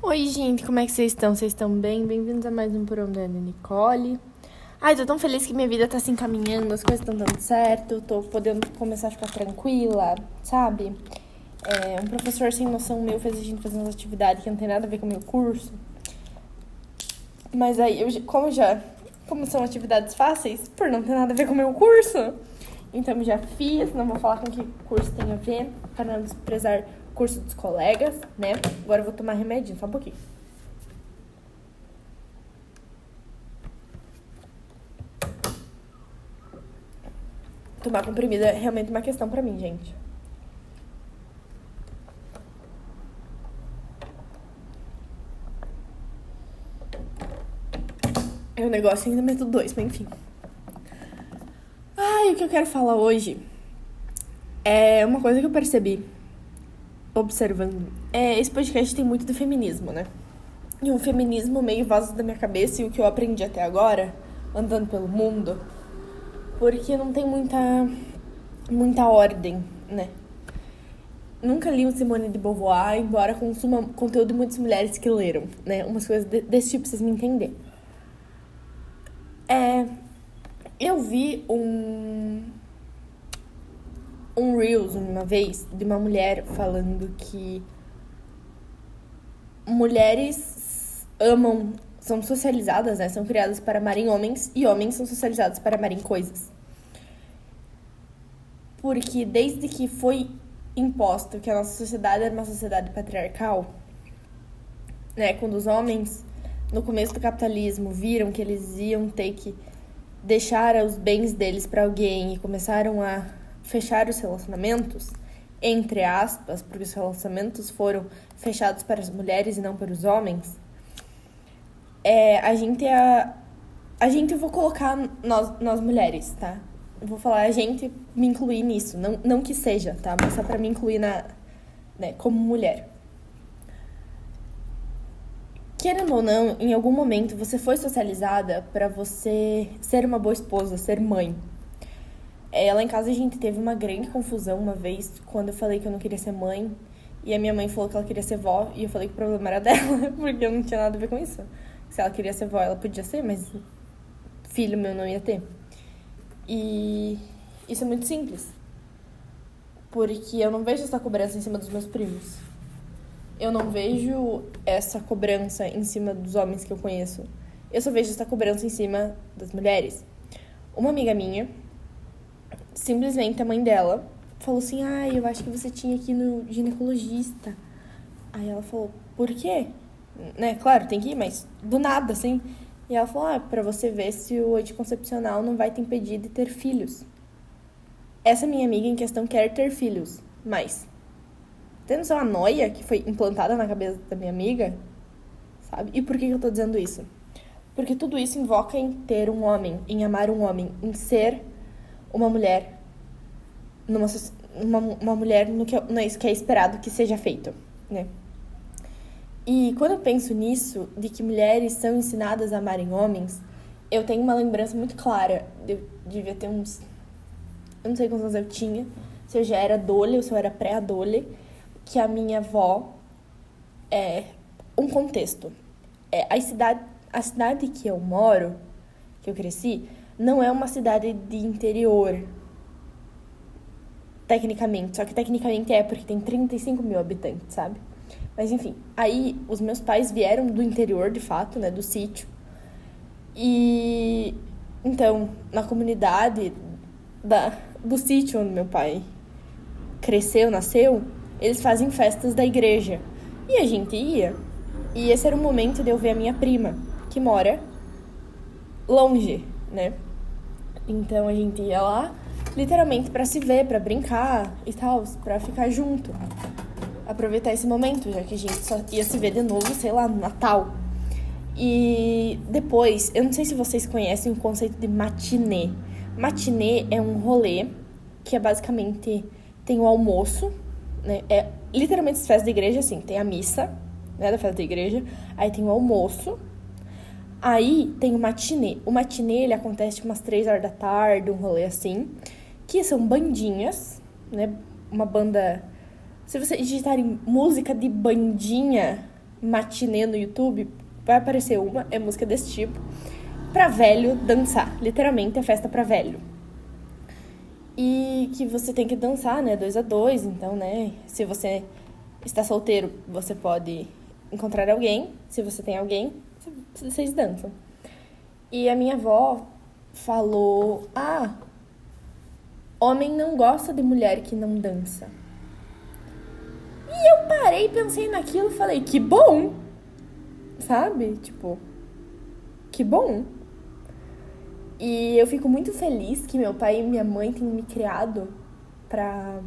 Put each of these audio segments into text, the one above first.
Oi, gente, como é que vocês estão? Vocês estão bem? Bem-vindos a mais um Por Onde Anda Nicole. Ai, tô tão feliz que minha vida tá se encaminhando, as coisas estão dando certo, tô podendo começar a ficar tranquila, sabe? Um professor sem noção meu fez a gente fazer umas atividades que não tem nada a ver com o meu curso. Mas aí, como são atividades fáceis, por não ter nada a ver com o meu curso, então eu já fiz, não vou falar com que curso tem a ver, para não desprezar o curso dos colegas, né? Agora eu vou tomar remedinho, só um pouquinho. Tomar comprimido é realmente uma questão pra mim, gente. É um negócio ainda método 2, mas enfim. Ai, o que eu quero falar hoje é uma coisa que eu percebi observando. Esse podcast tem muito do feminismo, né? E um feminismo meio vaso da minha cabeça e o que eu aprendi até agora, andando pelo mundo, porque não tem muita ordem, né? Nunca li um Simone de Beauvoir, embora consuma conteúdo de muitas mulheres que leram, né? Umas coisas desse tipo, pra vocês me entenderem. Eu vi um Reels uma vez de uma mulher falando que mulheres são socializadas, né? São criadas para amarem homens e homens são socializados para amarem coisas. Porque desde que foi imposto que a nossa sociedade era uma sociedade patriarcal, né? Quando os homens, no começo do capitalismo, viram que eles iam ter que deixar os bens deles para alguém e começaram a fechar os relacionamentos, entre aspas, porque os relacionamentos foram fechados para as mulheres e não para os homens, a gente eu vou colocar nós mulheres, tá? Eu vou falar a gente, me incluir nisso, não que seja, tá? Mas só pra me incluir né, como mulher. Querendo ou não, em algum momento você foi socializada pra você ser uma boa esposa, ser mãe. Lá em casa a gente teve uma grande confusão uma vez, quando eu falei que eu não queria ser mãe, e a minha mãe falou que ela queria ser vó, e eu falei que o problema era dela, porque eu não tinha nada a ver com isso. Se ela queria ser vó, ela podia ser, mas filho meu não ia ter. E isso é muito simples, porque eu não vejo essa cobrança em cima dos meus primos. Eu não vejo essa cobrança em cima dos homens que eu conheço. Eu só vejo essa cobrança em cima das mulheres. Uma amiga minha, simplesmente a mãe dela, falou assim: eu acho que você tinha que ir no ginecologista. Aí ela falou: por quê? Né, claro, tem que ir, mas do nada, assim. E ela falou: pra você ver se o anticoncepcional não vai te impedir de ter filhos. Essa minha amiga em questão quer ter filhos, mas tem noção a noia que foi implantada na cabeça da minha amiga? Sabe? E por que eu tô dizendo isso? Porque tudo isso invoca em ter um homem, em amar um homem, em ser uma mulher, uma mulher no que é esperado que seja feito, né? E quando eu penso nisso, de que mulheres são ensinadas a amarem homens, eu tenho uma lembrança muito clara. Eu devia ter uns... Eu não sei quantos anos eu tinha, se eu já era dole ou se eu era pré-adole, que a minha avó um contexto. A cidade que eu moro, que eu cresci, não é uma cidade de interior, tecnicamente. Só que tecnicamente é porque tem 35 mil habitantes, sabe? Mas enfim, aí os meus pais vieram do interior, de fato, né, do sítio. E então, na comunidade do sítio onde meu pai cresceu, nasceu, eles fazem festas da igreja. E a gente ia. E esse era o momento de eu ver a minha prima, que mora longe, né? Então a gente ia lá, literalmente pra se ver, pra brincar e tal, pra ficar junto. Aproveitar esse momento, já que a gente só ia se ver de novo, sei lá, no Natal. E depois, eu não sei se vocês conhecem o conceito de matinê. Matinê é um rolê que é basicamente tem o almoço, né? É literalmente festa da igreja, assim, tem a missa, né, da festa da igreja, aí tem o almoço, aí tem o matinê. O matinê, ele acontece tipo umas 3 horas da tarde, um rolê assim, que são bandinhas, né, uma banda... Se vocês digitarem música de bandinha matinê no YouTube, vai aparecer é música desse tipo, pra velho dançar. Literalmente é festa pra velho. E que você tem que dançar, né, 2 a 2, então, né, se você está solteiro, você pode encontrar alguém. Se você tem alguém, vocês dançam. E a minha avó falou: homem não gosta de mulher que não dança. E eu parei, pensei naquilo e falei: que bom! Sabe? Tipo, que bom! E eu fico muito feliz que meu pai e minha mãe tenham me criado pra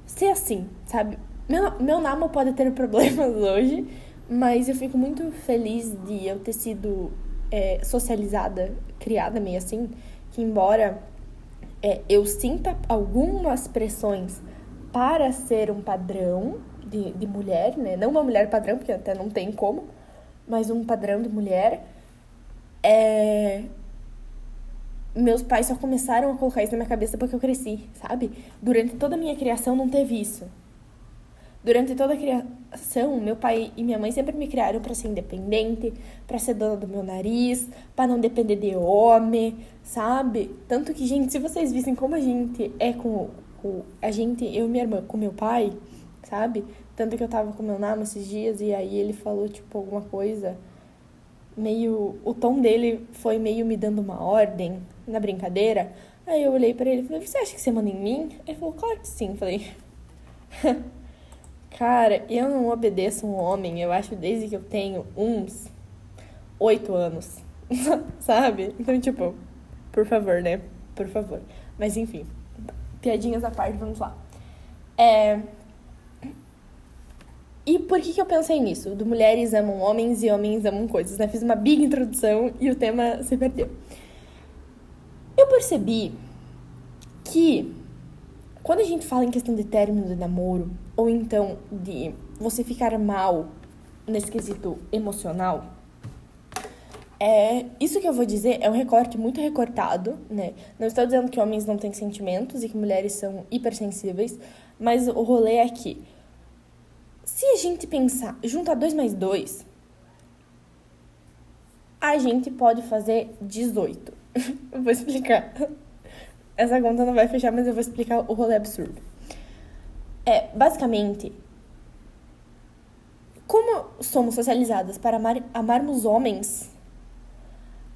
ser assim, sabe? Meu namo pode ter problemas hoje, mas eu fico muito feliz de eu ter sido socializada, criada meio assim, que embora eu sinta algumas pressões para ser um padrão de mulher, né? Não uma mulher padrão, porque até não tem como, mas um padrão de mulher, meus pais só começaram a colocar isso na minha cabeça porque eu cresci, sabe? Durante toda a minha criação não teve isso. Durante toda a criação, meu pai e minha mãe sempre me criaram pra ser independente, pra ser dona do meu nariz, pra não depender de homem, sabe? Tanto que, gente, se vocês vissem como a gente é eu e minha irmã, com meu pai, sabe? Tanto que eu tava com meu namo esses dias e aí ele falou, tipo, alguma coisa meio... O tom dele foi meio me dando uma ordem na brincadeira. Aí eu olhei pra ele e falei: você acha que você manda em mim? Ele falou: claro que sim. Eu falei... Cara, eu não obedeço um homem, eu acho, desde que eu tenho uns 8 anos, sabe? Então, tipo, por favor, né? Por favor. Mas, enfim, piadinhas à parte, vamos lá. E por que eu pensei nisso? Do mulheres amam homens e homens amam coisas, né? Fiz uma big introdução e o tema se perdeu. Eu percebi que quando a gente fala em questão de término de namoro, ou então de você ficar mal nesse quesito emocional, isso que eu vou dizer é um recorte muito recortado, né? Não estou dizendo que homens não têm sentimentos e que mulheres são hipersensíveis, mas o rolê é que, se a gente pensar, juntar 2 mais 2, a gente pode fazer 18. Eu vou explicar. Essa conta não vai fechar, mas eu vou explicar o rolê absurdo. Basicamente, como somos socializadas para amarmos homens,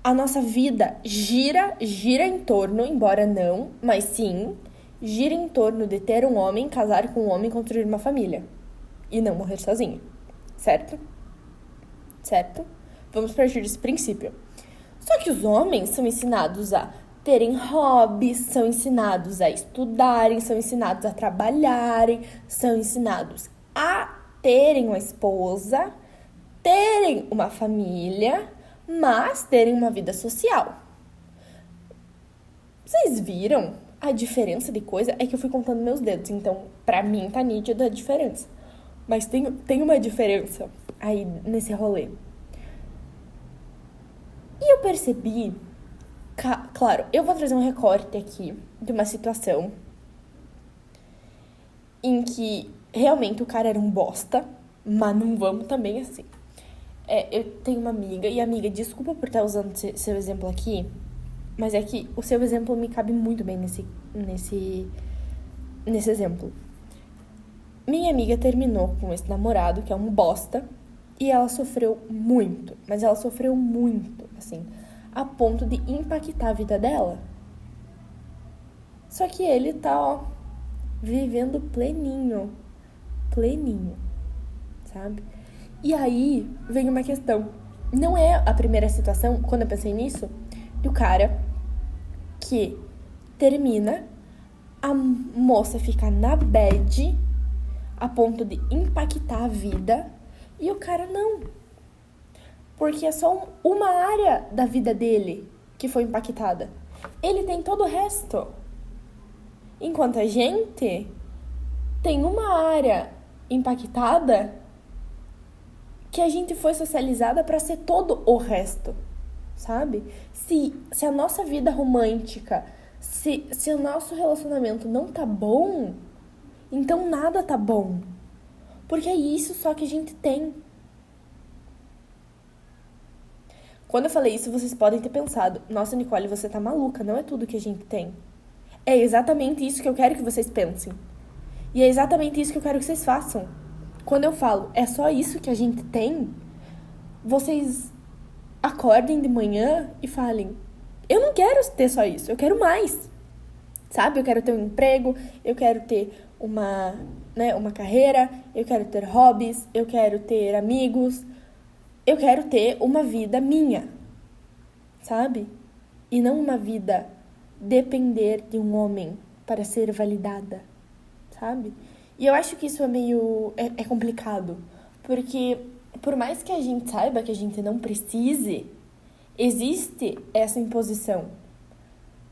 a nossa vida gira em torno, embora não, mas sim, gira em torno de ter um homem, casar com um homem, construir uma família. E não morrer sozinho. Certo? Certo? Vamos partir desse princípio. Só que os homens são ensinados a terem hobbies, são ensinados a estudarem, são ensinados a trabalharem, são ensinados a terem uma esposa, terem uma família, mas terem uma vida social. Vocês viram a diferença de coisa? É que eu fui contando meus dedos, então pra mim tá nítida a diferença. Mas tem uma diferença aí nesse rolê. E eu percebi... Claro, eu vou trazer um recorte aqui de uma situação em que realmente o cara era um bosta, mas não vamos também assim. Eu tenho uma amiga, e amiga, desculpa por estar usando seu exemplo aqui, mas é que o seu exemplo me cabe muito bem nesse exemplo. Minha amiga terminou com esse namorado, que é um bosta, e ela sofreu muito, mas ela sofreu muito, assim, a ponto de impactar a vida dela. Só que ele tá, vivendo pleninho, sabe? E aí vem uma questão. Não é a primeira situação, quando eu pensei nisso, do cara que termina, a moça fica na bad a ponto de impactar a vida e o cara não. Porque é só uma área da vida dele que foi impactada. Ele tem todo o resto. Enquanto a gente tem uma área impactada que a gente foi socializada para ser todo o resto, sabe? Se a nossa vida romântica, se o nosso relacionamento não tá bom, então nada tá bom. Porque é isso só que a gente tem. Quando eu falei isso, vocês podem ter pensado, nossa, Nicole, você tá maluca, não é tudo que a gente tem. É exatamente isso que eu quero que vocês pensem. E é exatamente isso que eu quero que vocês façam. Quando eu falo, é só isso que a gente tem, vocês acordem de manhã e falem, eu não quero ter só isso, eu quero mais. Sabe? Eu quero ter um emprego, eu quero ter uma carreira, eu quero ter hobbies, eu quero ter amigos, eu quero ter uma vida minha, sabe? E não uma vida depender de um homem para ser validada, sabe? E eu acho que isso é meio... é complicado, porque por mais que a gente saiba que a gente não precise, existe essa imposição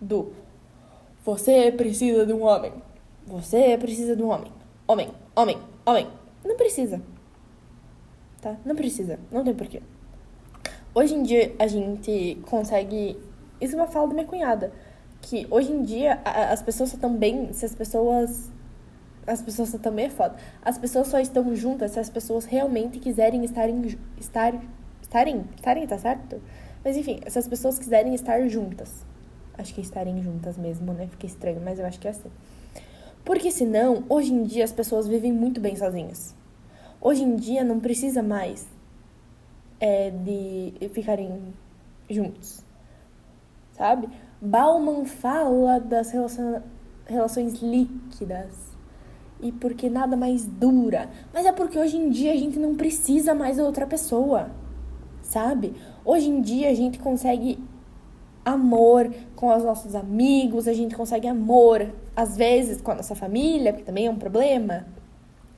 do você precisa de um homem, você precisa de um homem, homem, homem, homem. Não precisa, tá? Não precisa, não tem porquê. Hoje em dia a gente consegue... Isso é uma fala da minha cunhada, que hoje em dia as pessoas só estão bem se as pessoas... As pessoas só também é foda. As pessoas só estão juntas se as pessoas realmente quiserem estarem, tá certo? Mas enfim, se as pessoas quiserem estar juntas. Acho que estarem juntas mesmo, né? Fica estranho, mas eu acho que é assim. Porque senão, hoje em dia as pessoas vivem muito bem sozinhas. Hoje em dia não precisa mais de ficarem juntos, sabe? Bauman fala das relações líquidas e porque nada mais dura. Mas é porque hoje em dia a gente não precisa mais da outra pessoa, sabe? Hoje em dia a gente consegue amor com os nossos amigos, a gente consegue amor, às vezes, com a nossa família, que também é um problema,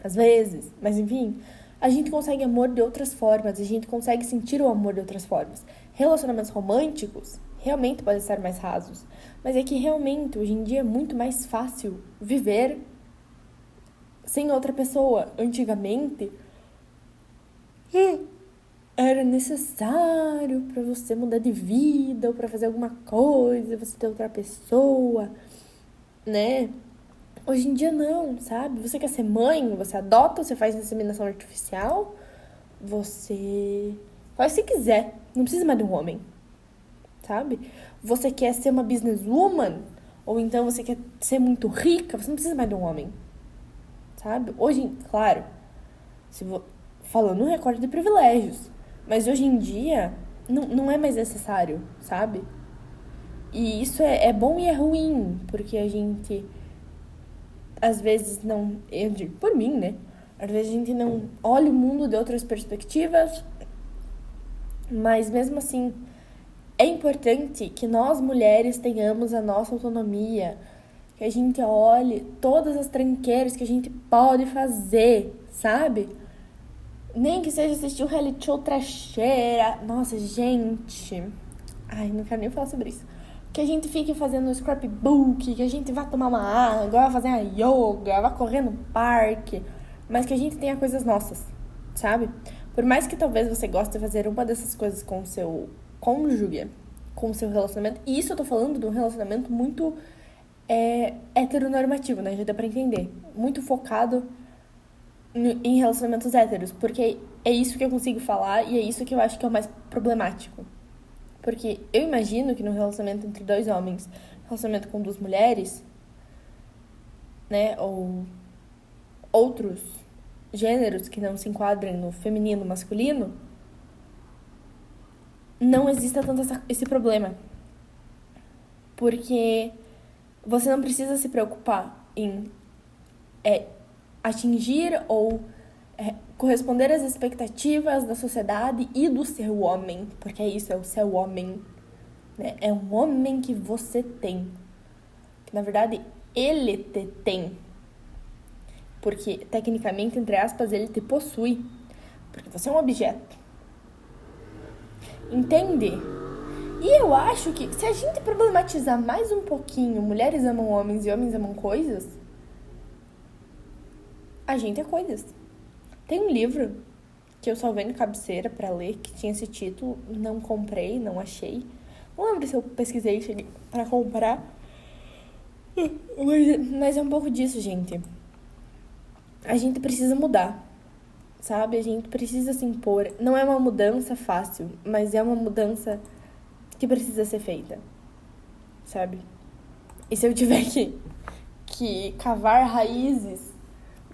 às vezes, mas enfim, a gente consegue amor de outras formas, a gente consegue sentir o amor de outras formas. Relacionamentos românticos realmente podem ser mais rasos, mas é que realmente, hoje em dia, é muito mais fácil viver sem outra pessoa. Antigamente, era necessário pra você mudar de vida ou pra fazer alguma coisa, você ter outra pessoa, né? Hoje em dia não, sabe? Você quer ser mãe, você adota, você faz inseminação artificial, você faz se quiser, não precisa mais de um homem, sabe? Você quer ser uma businesswoman, ou então você quer ser muito rica, você não precisa mais de um homem, sabe? Hoje, claro, falando um recorte de privilégios, mas hoje em dia não é mais necessário, sabe? E isso é bom e é ruim, porque a gente, às vezes, não... Eu digo por mim, né? Às vezes a gente não olha o mundo de outras perspectivas, mas mesmo assim, é importante que nós, mulheres, tenhamos a nossa autonomia, que a gente olhe todas as tranqueiras que a gente pode fazer, sabe? Nem que seja assistir um reality show trecheira. Nossa, gente. Ai, não quero nem falar sobre isso. Que a gente fique fazendo scrapbook, que a gente vá tomar uma água, vá fazer uma yoga, vá correr no parque. Mas que a gente tenha coisas nossas, sabe? Por mais que talvez você goste de fazer uma dessas coisas com o seu cônjuge, com o seu relacionamento. E isso eu tô falando de um relacionamento muito heteronormativo, né? Já dá pra entender. Muito focado em relacionamentos héteros, porque é isso que eu consigo falar e é isso que eu acho que é o mais problemático. Porque eu imagino que no relacionamento entre dois homens, relacionamento com duas mulheres, né, ou outros gêneros que não se enquadrem no feminino, masculino, não exista tanto esse problema. Porque você não precisa se preocupar em atingir ou corresponder às expectativas da sociedade e do seu homem, porque é isso, é o seu homem, né? É um homem que você tem, que na verdade ele te tem, porque tecnicamente, entre aspas, ele te possui, porque você é um objeto, entende? E eu acho que se a gente problematizar mais um pouquinho, mulheres amam homens e homens amam coisas, a gente é coisas. Tem um livro que eu salvei na cabeceira pra ler, que tinha esse título, não comprei, não achei. Não lembro se eu pesquisei e cheguei pra comprar. Mas é um pouco disso, gente. A gente precisa mudar. sabe? A gente precisa se impor. Não é uma mudança fácil, mas é uma mudança que precisa ser feita, sabe? E se eu tiver que cavar raízes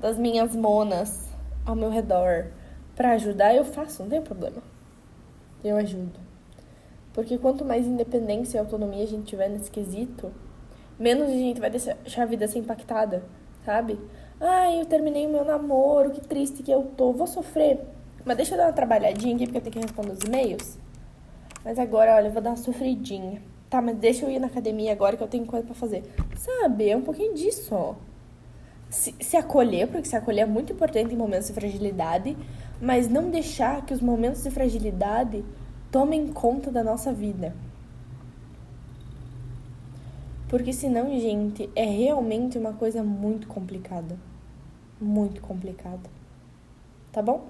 das minhas monas ao meu redor pra ajudar, eu faço, não tem problema. Eu ajudo. Porque quanto mais independência e autonomia a gente tiver nesse quesito, menos a gente vai deixar a vida ser impactada, sabe? Ai, eu terminei o meu namoro, que triste que eu tô, vou sofrer. Mas deixa eu dar uma trabalhadinha aqui, porque eu tenho que responder os e-mails. Mas agora, olha, eu vou dar uma sofridinha. Tá, mas deixa eu ir na academia agora que eu tenho coisa pra fazer. Sabe, é um pouquinho disso, ó. Se acolher, porque se acolher é muito importante em momentos de fragilidade, mas não deixar que os momentos de fragilidade tomem conta da nossa vida. Porque senão, gente, é realmente uma coisa muito complicada. Muito complicada. Tá bom?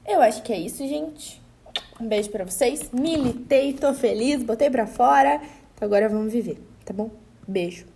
Eu acho que é isso, gente. Um beijo pra vocês. Militei, tô feliz, botei pra fora. Então agora vamos viver, tá bom? Beijo.